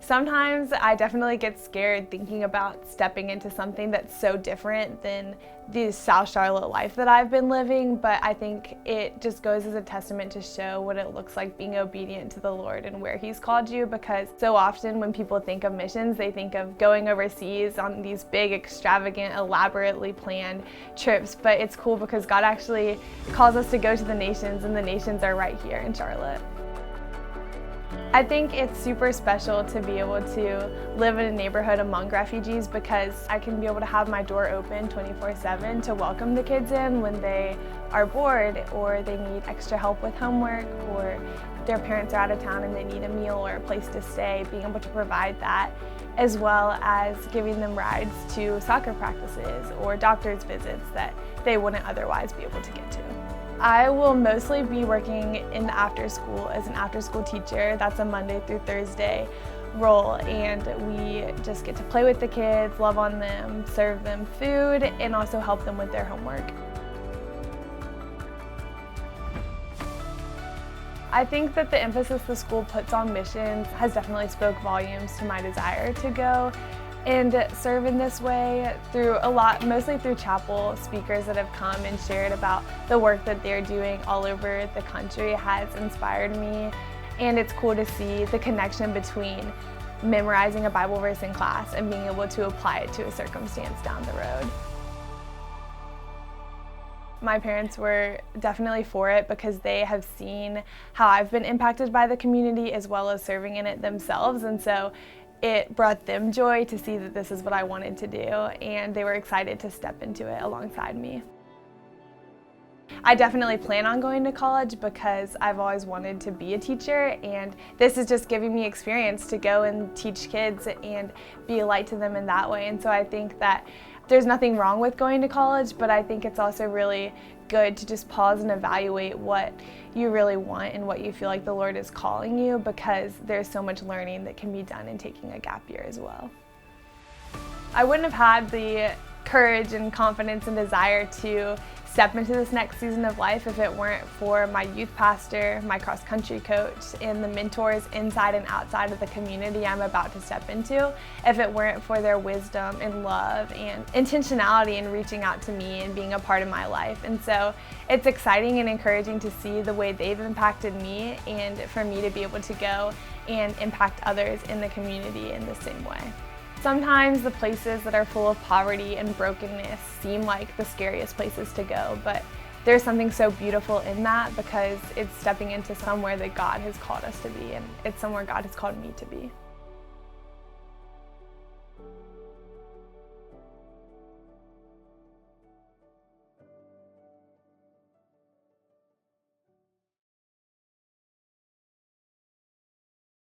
Sometimes I definitely get scared thinking about stepping into something that's so different than the South Charlotte life that I've been living, but I think it just goes as a testament to show what it looks like being obedient to the Lord and where He's called you, because so often when people think of missions, they think of going overseas on these big, extravagant, elaborately planned trips, but it's cool because God actually calls us to go to the nations, and the nations are right here in Charlotte. I think it's super special to be able to live in a neighborhood among refugees because I can be able to have my door open 24/7 to welcome the kids in when they are bored or they need extra help with homework or their parents are out of town and they need a meal or a place to stay, being able to provide that, as well as giving them rides to soccer practices or doctor's visits that they wouldn't otherwise be able to get to. I will mostly be working in the after school as an after school teacher. That's a Monday through Thursday role, and we just get to play with the kids, love on them, serve them food, and also help them with their homework. I think that the emphasis the school puts on missions has definitely spoke volumes to my desire to go and serve in this way through mostly through chapel speakers that have come and shared about the work that they're doing all over the country has inspired me. And it's cool to see the connection between memorizing a Bible verse in class and being able to apply it to a circumstance down the road. My parents were definitely for it because they have seen how I've been impacted by the community as well as serving in it themselves, and so it brought them joy to see that this is what I wanted to do, and they were excited to step into it alongside me. I definitely plan on going to college because I've always wanted to be a teacher, and this is just giving me experience to go and teach kids and be a light to them in that way. And so I think that there's nothing wrong with going to college, but I think it's also really good to just pause and evaluate what you really want and what you feel like the Lord is calling you, because there's so much learning that can be done in taking a gap year as well. I wouldn't have had the courage and confidence and desire to step into this next season of life if it weren't for my youth pastor, my cross-country coach, and the mentors inside and outside of the community I'm about to step into, if it weren't for their wisdom and love and intentionality in reaching out to me and being a part of my life. And so it's exciting and encouraging to see the way they've impacted me and for me to be able to go and impact others in the community in the same way. Sometimes the places that are full of poverty and brokenness seem like the scariest places to go, but there's something so beautiful in that because it's stepping into somewhere that God has called us to be, and it's somewhere God has called me to be.